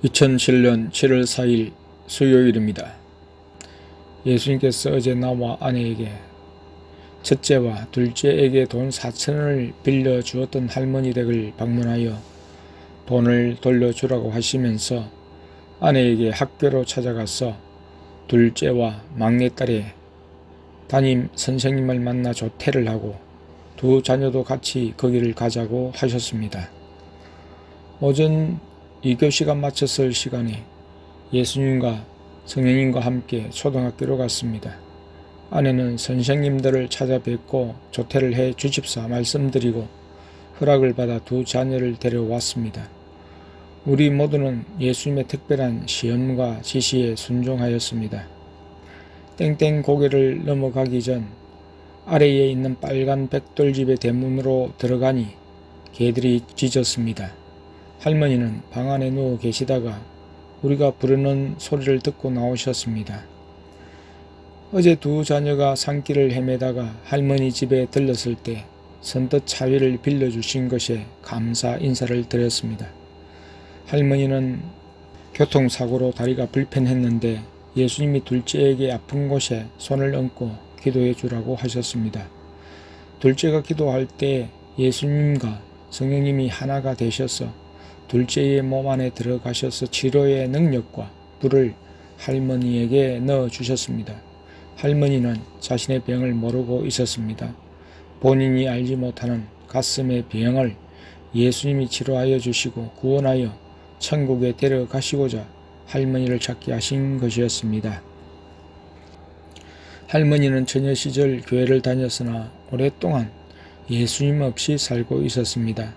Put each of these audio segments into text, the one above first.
2007년 7월 4일 수요일입니다. 예수님께서 어제 나와 아내에게 첫째와 둘째에게 돈 4,000원을 빌려주었던 할머니 댁을 방문하여 돈을 돌려주라고 하시면서 아내에게 학교로 찾아가서 둘째와 막내딸의 담임 선생님을 만나 조퇴를 하고 두 자녀도 같이 거기를 가자고 하셨습니다. 오전 2교시가 마쳤을 시간에 예수님과 성령님과 함께 초등학교로 갔습니다. 아내는 선생님들을 찾아뵙고 조퇴를 해 주십사 말씀드리고 허락을 받아 두 자녀를 데려왔습니다. 우리 모두는 예수님의 특별한 시험과 지시에 순종하였습니다. 땡땡 고개를 넘어가기 전 아래에 있는 빨간 백돌집의 대문으로 들어가니 개들이 짖었습니다. 할머니는 방 안에 누워 계시다가 우리가 부르는 소리를 듣고 나오셨습니다. 어제 두 자녀가 산길을 헤매다가 할머니 집에 들렀을 때 선뜻 차비를 빌려주신 것에 감사 인사를 드렸습니다. 할머니는 교통사고로 다리가 불편했는데 예수님이 둘째에게 아픈 곳에 손을 얹고 기도해 주라고 하셨습니다. 둘째가 기도할 때 예수님과 성령님이 하나가 되셔서 둘째의 몸 안에 들어가셔서 치료의 능력과 불을 할머니에게 넣어주셨습니다. 할머니는 자신의 병을 모르고 있었습니다. 본인이 알지 못하는 가슴의 병을 예수님이 치료하여 주시고 구원하여 천국에 데려가시고자 할머니를 찾게 하신 것이었습니다. 할머니는 처녀 시절 교회를 다녔으나 오랫동안 예수님 없이 살고 있었습니다.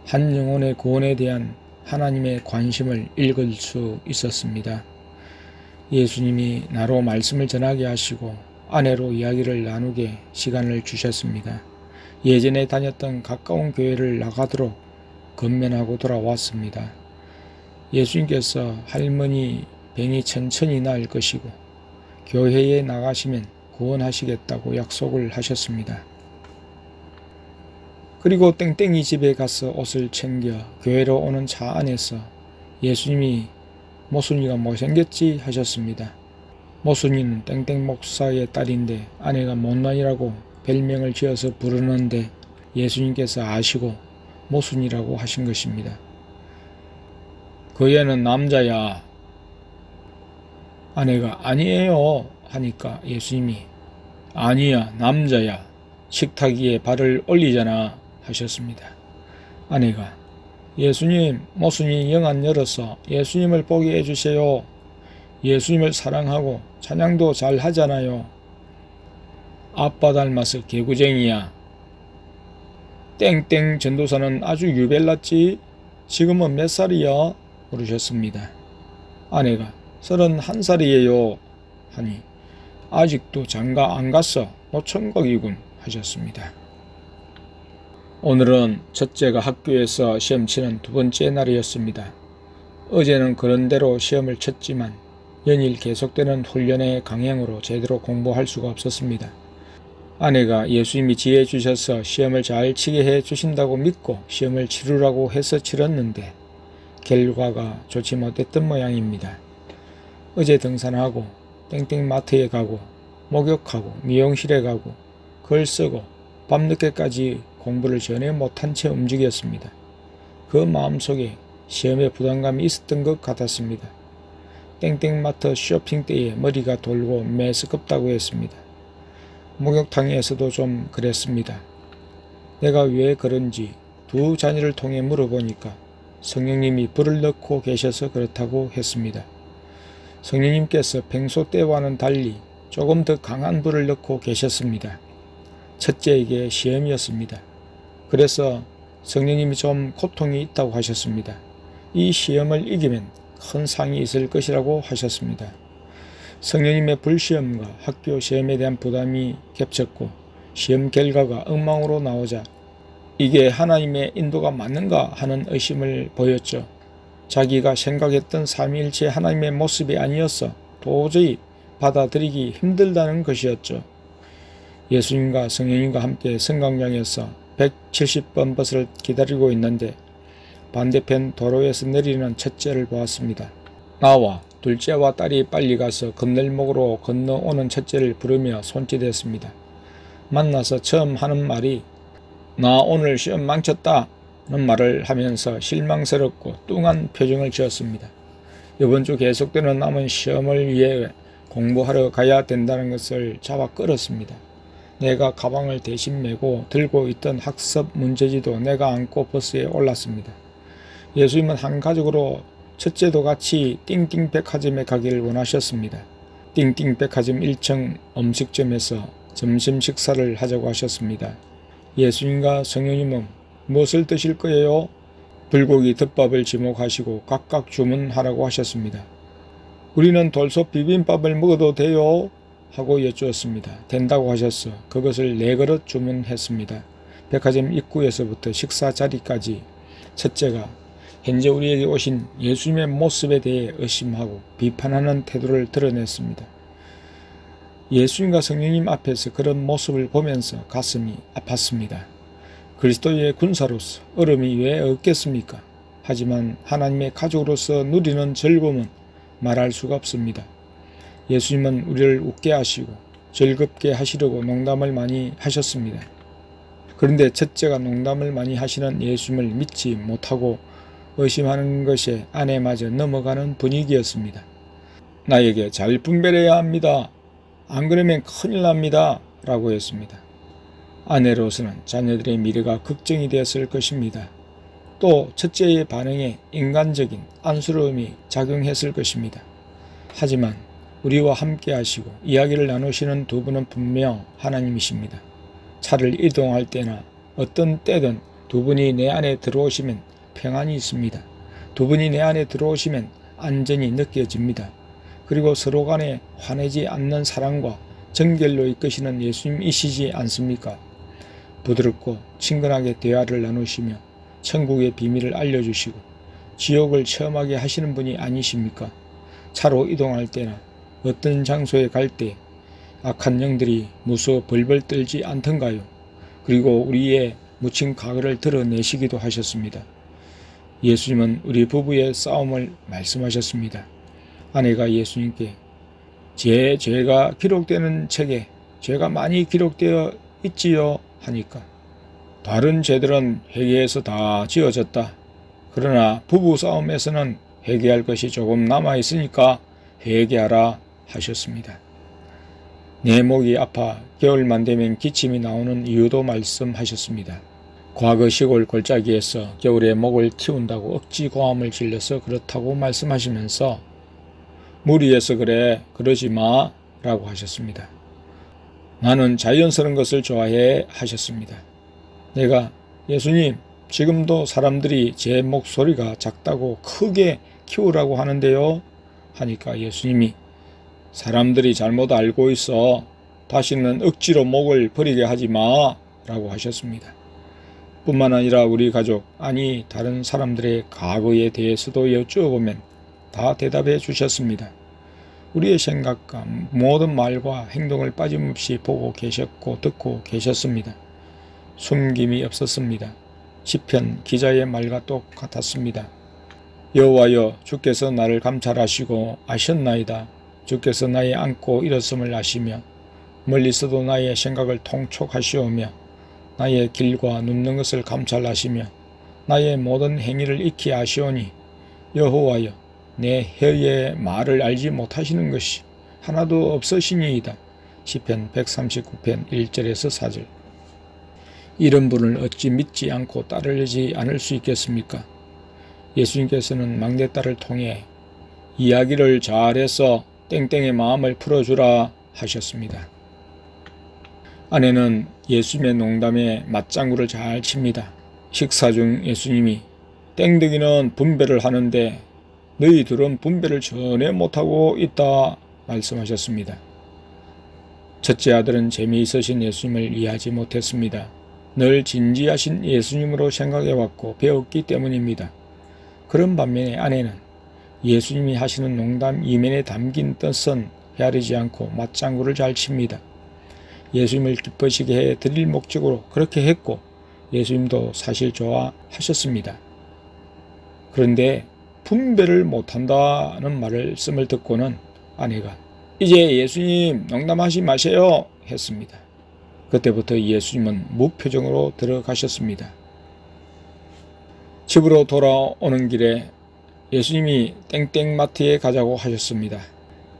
한 영혼의 구원에 대한 하나님의 관심을 읽을 수 있었습니다. 예수님이 나로 말씀을 전하게 하시고 아내로 이야기를 나누게 시간을 주셨습니다. 예전에 다녔던 가까운 교회를 나가도록 건면하고 돌아왔습니다. 예수님께서 할머니 병이 천천히 나을 것이고 교회에 나가시면 구원하시겠다고 약속을 하셨습니다. 그리고 땡땡이 집에 가서 옷을 챙겨 교회로 오는 차 안에서 예수님이 모순이가 못생겼지 하셨습니다. 모순이는 땡땡 목사의 딸인데 아내가 못난이라고 별명을 지어서 부르는데 예수님께서 아시고 모순이라고 하신 것입니다. 그 애는 남자야. 아내가 아니에요 하니까 예수님이 아니야 남자야. 식탁 위에 발을 올리잖아 하셨습니다. 아내가 예수님 모순이 영 안 열어서 예수님을 보게 해주세요. 예수님을 사랑하고 찬양도 잘 하잖아요. 아빠 닮아서 개구쟁이야. 땡땡 전도사는 아주 유별났지. 지금은 몇 살이야? 물으셨습니다. 아내가 31살이에요 하니 아직도 장가 안 갔어. 노총각이군 하셨습니다. 오늘은 첫째가 학교에서 시험 치는 두 번째 날이었습니다. 어제는 그런대로 시험을 쳤지만 연일 계속되는 훈련의 강행으로 제대로 공부할 수가 없었습니다. 아내가 예수님이 지혜 주셔서 시험을 잘 치게 해 주신다고 믿고 시험을 치르라고 해서 치렀는데 결과가 좋지 못했던 모양입니다. 어제 등산하고 땡땡마트에 가고 목욕하고 미용실에 가고 글 쓰고 밤늦게까지 공부를 전혀 못한 채 움직였습니다. 그 마음속에 시험에 부담감이 있었던 것 같았습니다. 땡땡마트 쇼핑 때에 머리가 돌고 메스껍다고 했습니다. 목욕탕에서도 좀 그랬습니다. 내가 왜 그런지 두 자녀를 통해 물어보니까 성령님이 불을 넣고 계셔서 그렇다고 했습니다. 성령님께서 평소 때와는 달리 조금 더 강한 불을 넣고 계셨습니다. 첫째에게 시험이었습니다. 그래서 성령님이 좀 고통이 있다고 하셨습니다. 이 시험을 이기면 큰 상이 있을 것이라고 하셨습니다. 성령님의 불시험과 학교 시험에 대한 부담이 겹쳤고 시험 결과가 엉망으로 나오자 이게 하나님의 인도가 맞는가 하는 의심을 보였죠. 자기가 생각했던 삼위일체 하나님의 모습이 아니어서 도저히 받아들이기 힘들다는 것이었죠. 예수님과 성령님과 함께 성강장에서 170번 버스를 기다리고 있는데 반대편 도로에서 내리는 첫째를 보았습니다. 나와 둘째와 딸이 빨리 가서 건널목으로 건너오는 첫째를 부르며 손짓했습니다. 만나서 처음 하는 말이 "나 오늘 시험 망쳤다" 는 말을 하면서 실망스럽고 뚱한 표정을 지었습니다. 이번 주 계속되는 남은 시험을 위해 공부하러 가야 된다는 것을 잡아 끌었습니다. 내가 가방을 대신 메고 들고 있던 학습 문제지도 내가 안고 버스에 올랐습니다. 예수님은 한 가족으로 첫째도 같이 띵띵백화점에 가기를 원하셨습니다. 띵띵백화점 1층 음식점에서 점심 식사를 하자고 하셨습니다. 예수님과 성령님은 무엇을 드실 거예요? 불고기 덮밥을 지목하시고 각각 주문하라고 하셨습니다. 우리는 돌솥 비빔밥을 먹어도 돼요? 하고 여쭈었습니다. 된다고 하셔서 그것을 4그릇 주문했습니다. 백화점 입구에서부터 식사 자리까지 첫째가 현재 우리에게 오신 예수님의 모습에 대해 의심하고 비판하는 태도를 드러냈습니다. 예수님과 성령님 앞에서 그런 모습을 보면서 가슴이 아팠습니다. 그리스도의 군사로서 얼음이 왜 없겠습니까? 하지만 하나님의 가족으로서 누리는 즐거움은 말할 수가 없습니다. 예수님은 우리를 웃게 하시고 즐겁게 하시려고 농담을 많이 하셨습니다. 그런데 첫째가 농담을 많이 하시는 예수님을 믿지 못하고 의심하는 것에 아내마저 넘어가는 분위기였습니다. 나에게 잘 분별해야 합니다. 안 그러면 큰일 납니다. 라고 했습니다. 아내로서는 자녀들의 미래가 걱정이 되었을 것입니다. 또 첫째의 반응에 인간적인 안쓰러움이 작용했을 것입니다. 하지만 우리와 함께 하시고 이야기를 나누시는 두 분은 분명 하나님이십니다. 차를 이동할 때나 어떤 때든 두 분이 내 안에 들어오시면 평안이 있습니다. 두 분이 내 안에 들어오시면 안전이 느껴집니다. 그리고 서로 간에 화내지 않는 사랑과 정결로 이끄시는 예수님이시지 않습니까? 부드럽고 친근하게 대화를 나누시며 천국의 비밀을 알려주시고 지옥을 체험하게 하시는 분이 아니십니까? 차로 이동할 때나 어떤 장소에 갈 때 악한 영들이 무서워 벌벌 떨지 않던가요? 그리고 우리의 묻힌 과거를 드러내시기도 하셨습니다. 예수님은 우리 부부의 싸움을 말씀하셨습니다. 아내가 예수님께 제 죄가 기록되는 책에 죄가 많이 기록되어 있지요 하니까 다른 죄들은 회개해서 다 지어졌다. 그러나 부부 싸움에서는 회개할 것이 조금 남아있으니까 회개하라 하셨습니다. 내 목이 아파 겨울만 되면 기침이 나오는 이유도 말씀하셨습니다. 과거 시골 골짜기에서 겨울에 목을 키운다고 억지 고함을 질러서 그렇다고 말씀하시면서 무리해서 그래 그러지 마 라고 하셨습니다. 나는 자연스러운 것을 좋아해 하셨습니다. 내가 예수님 지금도 사람들이 제 목소리가 작다고 크게 키우라고 하는데요 하니까 예수님이 사람들이 잘못 알고 있어. 다시는 억지로 목을 버리게 하지 마 라고 하셨습니다. 뿐만 아니라 우리 가족, 아니 다른 사람들의 과거에 대해서도 여쭈어보면 다 대답해 주셨습니다. 우리의 생각과 모든 말과 행동을 빠짐없이 보고 계셨고 듣고 계셨습니다. 숨김이 없었습니다. 시편 기자의 말과 똑같았습니다. 여호와여 주께서 나를 감찰하시고 아셨나이다. 주께서 나의 앉고 일었음을 아시며 멀리서도 나의 생각을 통촉하시오며 나의 길과 눕는 것을 감찰하시며 나의 모든 행위를 익히 아시오니 여호와여 내 혀의 말을 알지 못하시는 것이 하나도 없으시니이다. 시편 139편 1절에서 4절. 이런 분을 어찌 믿지 않고 따르지 않을 수 있겠습니까? 예수님께서는 막내딸을 통해 이야기를 잘해서 땡땡의 마음을 풀어주라 하셨습니다. 아내는 예수님의 농담에 맞장구를 잘 칩니다. 식사 중 예수님이 땡땡이는 분별을 하는데 너희들은 분별을 전혀 못하고 있다 말씀하셨습니다. 첫째 아들은 재미있으신 예수님을 이해하지 못했습니다. 늘 진지하신 예수님으로 생각해왔고 배웠기 때문입니다. 그런 반면에 아내는 예수님이 하시는 농담 이면에 담긴 뜻은 헤아리지 않고 맞장구를 잘 칩니다. 예수님을 기쁘시게 해 드릴 목적으로 그렇게 했고 예수님도 사실 좋아하셨습니다. 그런데 분별을 못한다는 말씀을 듣고는 아내가 이제 예수님 농담하지 마세요 했습니다. 그때부터 예수님은 무표정으로 들어가셨습니다. 집으로 돌아오는 길에 예수님이 땡땡마트에 가자고 하셨습니다.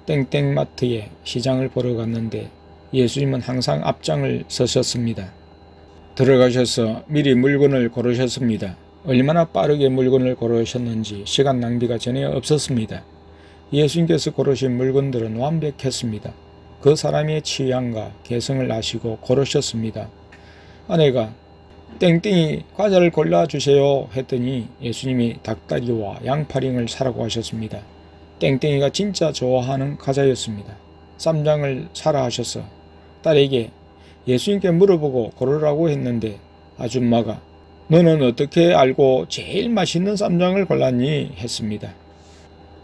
땡땡마트에 시장을 보러 갔는데 예수님은 항상 앞장을 서셨습니다. 들어가셔서 미리 물건을 고르셨습니다. 얼마나 빠르게 물건을 고르셨는지 시간 낭비가 전혀 없었습니다. 예수님께서 고르신 물건들은 완벽했습니다. 그 사람의 취향과 개성을 아시고 고르셨습니다. 아내가 땡땡이 과자를 골라주세요 했더니 예수님이 닭다리와 양파링을 사라고 하셨습니다. 땡땡이가 진짜 좋아하는 과자였습니다. 쌈장을 사라 하셔서 딸에게 예수님께 물어보고 고르라고 했는데 아줌마가 너는 어떻게 알고 제일 맛있는 쌈장을 골랐니? 했습니다.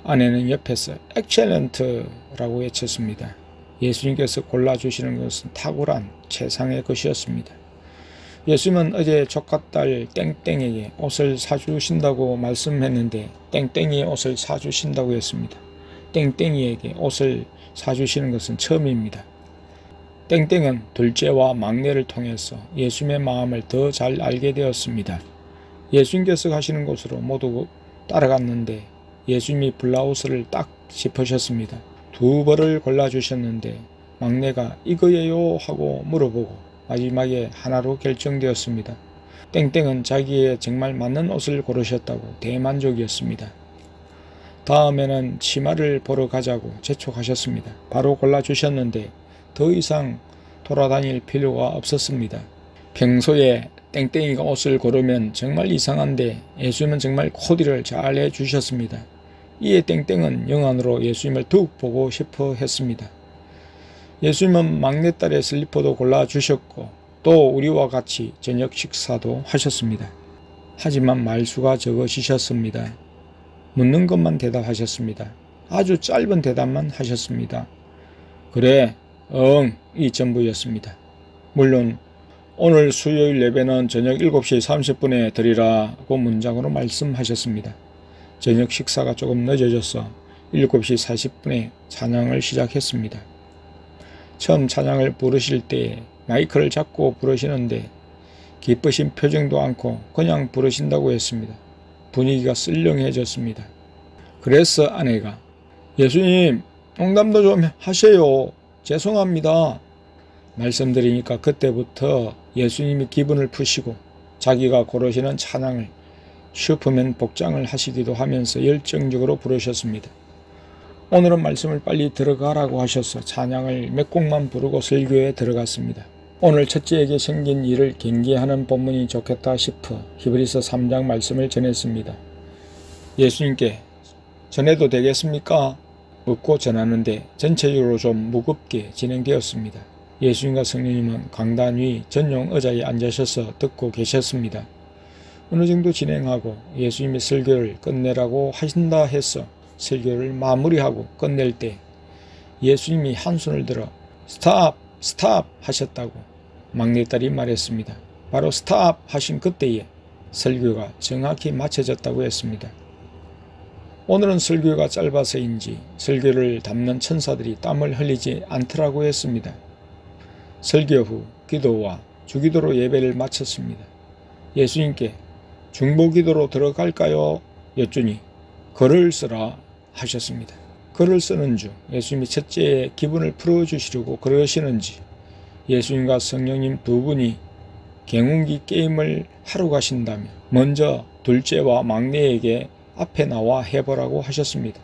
아내는 옆에서 엑셀런트라고 외쳤습니다. 예수님께서 골라주시는 것은 탁월한 최상의 것이었습니다. 예수님은 어제 조카딸 땡땡에게 옷을 사주신다고 말씀했는데 땡땡이의 옷을 사주신다고 했습니다. 땡땡이에게 옷을 사주시는 것은 처음입니다. 땡땡은 둘째와 막내를 통해서 예수님의 마음을 더 잘 알게 되었습니다. 예수님께서 가시는 곳으로 모두 따라갔는데 예수님이 블라우스를 딱 짚으셨습니다. 두 벌을 골라주셨는데 막내가 이거예요 하고 물어보고 마지막에 하나로 결정되었습니다. 땡땡은 자기에 정말 맞는 옷을 고르셨다고 대만족이었습니다. 다음에는 치마를 보러 가자고 재촉하셨습니다. 바로 골라주셨는데 더 이상 돌아다닐 필요가 없었습니다. 평소에 땡땡이가 옷을 고르면 정말 이상한데 예수님은 정말 코디를 잘 해주셨습니다. 이에 땡땡은 영안으로 예수님을 더욱 보고 싶어 했습니다. 예수님은 막내딸의 슬리퍼도 골라주셨고 또 우리와 같이 저녁 식사도 하셨습니다. 하지만 말수가 적으시셨습니다. 묻는 것만 대답하셨습니다. 아주 짧은 대답만 하셨습니다. 그래, 이 전부였습니다. 물론 오늘 수요일 예배는 저녁 7시 30분에 드리라고 문장으로 말씀하셨습니다. 저녁 식사가 조금 늦어져서 7시 40분에 찬양을 시작했습니다. 처음 찬양을 부르실 때 마이크를 잡고 부르시는데 기쁘신 표정도 않고 그냥 부르신다고 했습니다. 분위기가 쓸렁해졌습니다. 그래서 아내가 예수님 농담도 좀 하세요. 죄송합니다. 말씀드리니까 그때부터 예수님이 기분을 푸시고 자기가 고르시는 찬양을 슈퍼맨 복장을 하시기도 하면서 열정적으로 부르셨습니다. 오늘은 말씀을 빨리 들어가라고 하셔서 찬양을 몇 곡만 부르고 설교에 들어갔습니다. 오늘 첫째에게 생긴 일을 경계하는 본문이 좋겠다 싶어 히브리서 3장 말씀을 전했습니다. 예수님께 전해도 되겠습니까? 묻고 전하는데 전체적으로 좀 무겁게 진행되었습니다. 예수님과 성령님은 강단 위 전용 의자에 앉으셔서 듣고 계셨습니다. 어느 정도 진행하고 예수님이 설교를 끝내라고 하신다 해서 설교를 마무리하고 끝낼 때 예수님이 한 손을 들어 스탑! 스탑! 하셨다고 막내딸이 말했습니다. 바로 스탑! 하신 그때에 설교가 정확히 마쳐졌다고 했습니다. 오늘은 설교가 짧아서인지 설교를 담는 천사들이 땀을 흘리지 않더라고 했습니다. 설교 후 기도와 주기도로 예배를 마쳤습니다. 예수님께 중보기도로 들어갈까요? 여쭈니 글을 쓰라 하셨습니다. 글을 쓰는 중 예수님이 첫째의 기분을 풀어주시려고 그러시는지 예수님과 성령님 두 분이 갱운기 게임을 하러 가신다며 먼저 둘째와 막내에게 앞에 나와 해보라고 하셨습니다.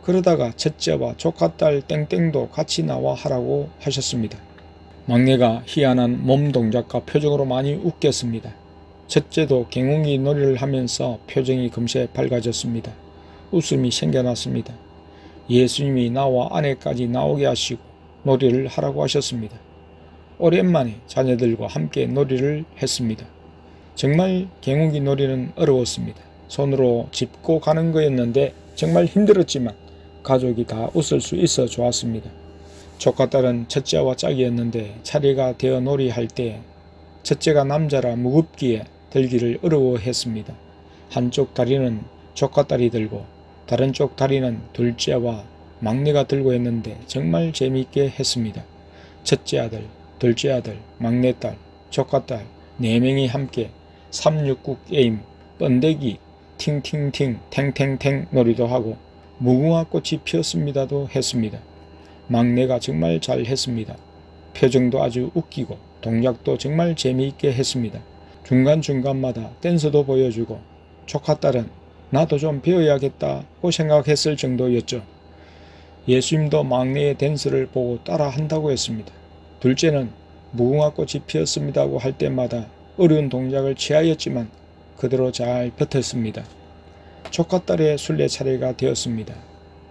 그러다가 첫째와 조카딸 땡땡도 같이 나와 하라고 하셨습니다. 막내가 희한한 몸 동작과 표정으로 많이 웃겼습니다. 첫째도 갱웅이 놀이를 하면서 표정이 금세 밝아졌습니다. 웃음이 생겨났습니다. 예수님이 나와 아내까지 나오게 하시고 놀이를 하라고 하셨습니다. 오랜만에 자녀들과 함께 놀이를 했습니다. 정말 갱웅이 놀이는 어려웠습니다. 손으로 짚고 가는 거였는데 정말 힘들었지만 가족이 다 웃을 수 있어 좋았습니다. 조카딸은 첫째와 짝이었는데 차례가 되어 놀이할 때 첫째가 남자라 무겁기에 들기를 어려워했습니다. 한쪽 다리는 조카딸이 들고 다른 쪽 다리는 둘째와 막내가 들고 했는데 정말 재미있게 했습니다. 첫째 아들, 둘째 아들, 막내딸, 조카딸 4명이 함께 369 게임, 번데기, 팅팅팅, 탱탱탱 놀이도 하고 무궁화 꽃이 피었습니다도 했습니다. 막내가 정말 잘 했습니다. 표정도 아주 웃기고 동작도 정말 재미있게 했습니다. 중간중간마다 댄스도 보여주고 조카딸은 나도 좀 배워야겠다고 생각했을 정도였죠. 예수님도 막내의 댄스를 보고 따라 한다고 했습니다. 둘째는 무궁화꽃이 피었습니다고 할 때마다 어려운 동작을 취하였지만 그대로 잘 버텼습니다. 조카딸의 순례 차례가 되었습니다.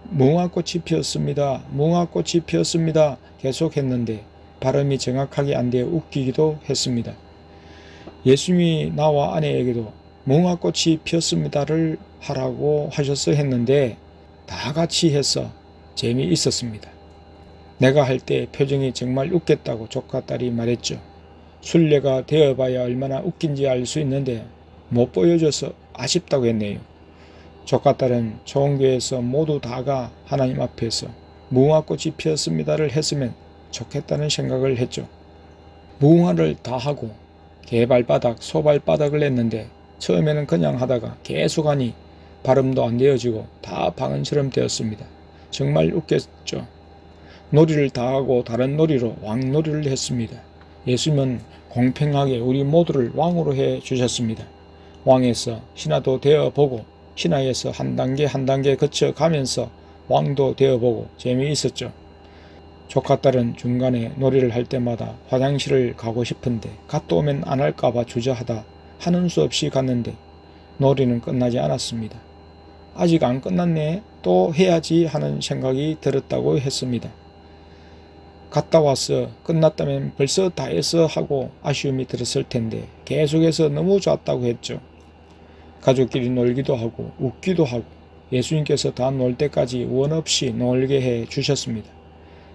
무궁화꽃이 피었습니다. 무궁화꽃이 피었습니다. 계속했는데 발음이 정확하게 안 되어 웃기기도 했습니다. 예수님이 나와 아내에게도 무궁화꽃이 피었습니다를 하라고 하셔서 했는데 다 같이 해서 재미있었습니다. 내가 할 때 표정이 정말 웃겼다고 조카딸이 말했죠. 순례가 되어봐야 얼마나 웃긴지 알 수 있는데 못 보여줘서 아쉽다고 했네요. 조카딸은 초원교회에서 모두 다가 하나님 앞에서 무궁화꽃이 피었습니다를 했으면 좋겠다는 생각을 했죠. 무궁화를 다 하고 개발바닥, 소발바닥을 했는데 처음에는 그냥 하다가 계속하니 발음도 안 되어지고 다 방언처럼 되었습니다. 정말 웃겼죠. 놀이를 다 하고 다른 놀이로 왕놀이를 했습니다. 예수님은 공평하게 우리 모두를 왕으로 해 주셨습니다. 왕에서 신하도 되어보고 신하에서 한 단계 한 단계 거쳐가면서 왕도 되어보고 재미있었죠. 조카딸은 중간에 놀이를 할 때마다 화장실을 가고 싶은데 갔다 오면 안 할까봐 주저하다 하는 수 없이 갔는데 놀이는 끝나지 않았습니다. 아직 안 끝났네, 또 해야지 하는 생각이 들었다고 했습니다. 갔다 와서 끝났다면 벌써 다 했어 하고 아쉬움이 들었을 텐데 계속해서 너무 좋았다고 했죠. 가족끼리 놀기도 하고 웃기도 하고 예수님께서 다 놀 때까지 원 없이 놀게 해 주셨습니다.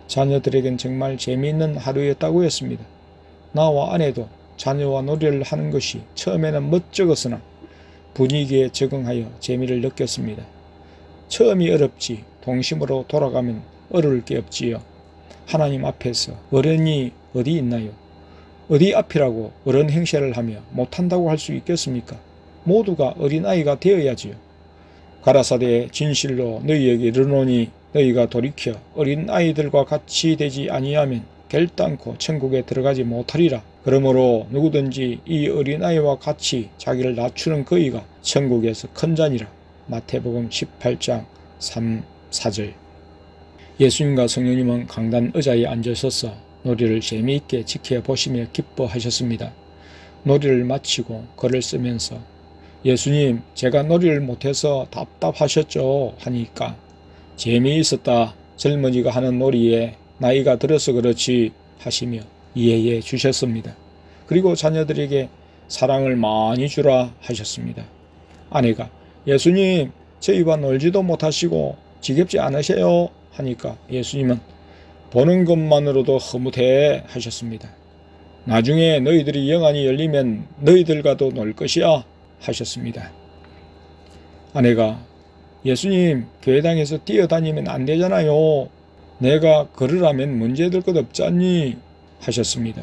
자녀들에겐 정말 재미있는 하루였다고 했습니다. 나와 아내도 자녀와 놀이를 하는 것이 처음에는 멋쩍었으나 분위기에 적응하여 재미를 느꼈습니다. 처음이 어렵지 동심으로 돌아가면 어려울 게 없지요. 하나님 앞에서 어른이 어디 있나요? 어디 앞이라고 어른 행세를 하며 못한다고 할 수 있겠습니까? 모두가 어린아이가 되어야지요. 가라사대 진실로 너희에게 이르노니 너희가 돌이켜 어린아이들과 같이 되지 아니하면 결단코 천국에 들어가지 못하리라. 그러므로 누구든지 이 어린아이와 같이 자기를 낮추는 그이가 천국에서 큰 자니라. 마태복음 18장 3, 4절. 예수님과 성령님은 강단 의자에 앉으셔서 놀이를 재미있게 지켜보시며 기뻐하셨습니다. 놀이를 마치고 글을 쓰면서 예수님, 제가 놀이를 못해서 답답하셨죠 하니까 재미있었다. 젊은이가 하는 놀이에 나이가 들어서 그렇지 하시며 이해해 주셨습니다. 그리고 자녀들에게 사랑을 많이 주라 하셨습니다. 아내가 예수님, 저희와 놀지도 못하시고 지겹지 않으세요? 하니까 예수님은 보는 것만으로도 흐뭇해 하셨습니다. 나중에 너희들이 영안이 열리면 너희들과도 놀 것이야 하셨습니다. 아내가 예수님, 교회당에서 뛰어다니면 안 되잖아요. 내가 걸으라면 문제될 것 없지 않니? 하셨습니다.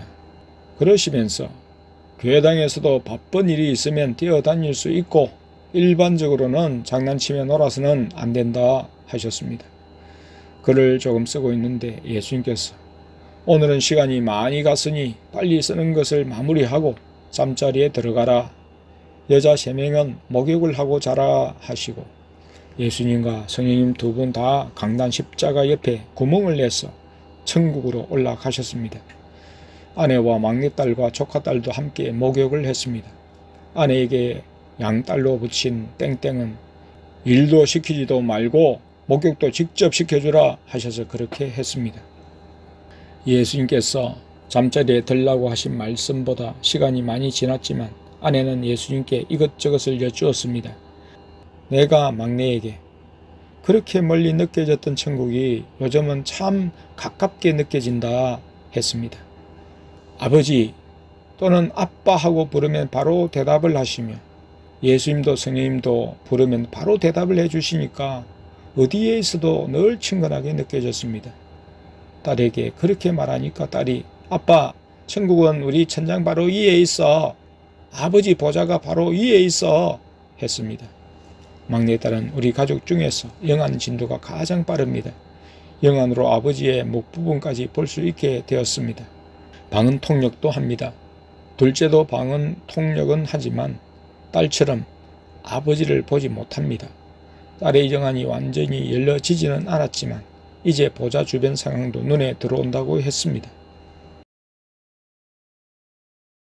그러시면서 교회당에서도 바쁜 일이 있으면 뛰어다닐 수 있고 일반적으로는 장난치며 놀아서는 안 된다 하셨습니다. 글을 조금 쓰고 있는데 예수님께서 오늘은 시간이 많이 갔으니 빨리 쓰는 것을 마무리하고 잠자리에 들어가라. 여자 3명은 목욕을 하고 자라 하시고 예수님과 성령님 2분 다 강단 십자가 옆에 구멍을 내서 천국으로 올라가셨습니다. 아내와 막내딸과 조카딸도 함께 목욕을 했습니다. 아내에게 양딸로 붙인 땡땡은 일도 시키지도 말고 목욕도 직접 시켜주라 하셔서 그렇게 했습니다. 예수님께서 잠자리에 들라고 하신 말씀보다 시간이 많이 지났지만 아내는 예수님께 이것저것을 여쭈었습니다. 내가 막내에게 그렇게 멀리 느껴졌던 천국이 요즘은 참 가깝게 느껴진다 했습니다. 아버지 또는 아빠 하고 부르면 바로 대답을 하시며 예수님도 성령님도 부르면 바로 대답을 해주시니까 어디에 있어도 늘 친근하게 느껴졌습니다. 딸에게 그렇게 말하니까 딸이 아빠, 천국은 우리 천장 바로 위에 있어. 아버지 보좌가 바로 위에 있어. 했습니다. 막내딸은 우리 가족 중에서 영안 진도가 가장 빠릅니다. 영안으로 아버지의 목 부분까지 볼 수 있게 되었습니다. 방언 통역도 합니다. 둘째도 방언 통역은 하지만 딸처럼 아버지를 보지 못합니다. 딸의 영안이 완전히 열려지지는 않았지만 이제 보좌 주변 상황도 눈에 들어온다고 했습니다.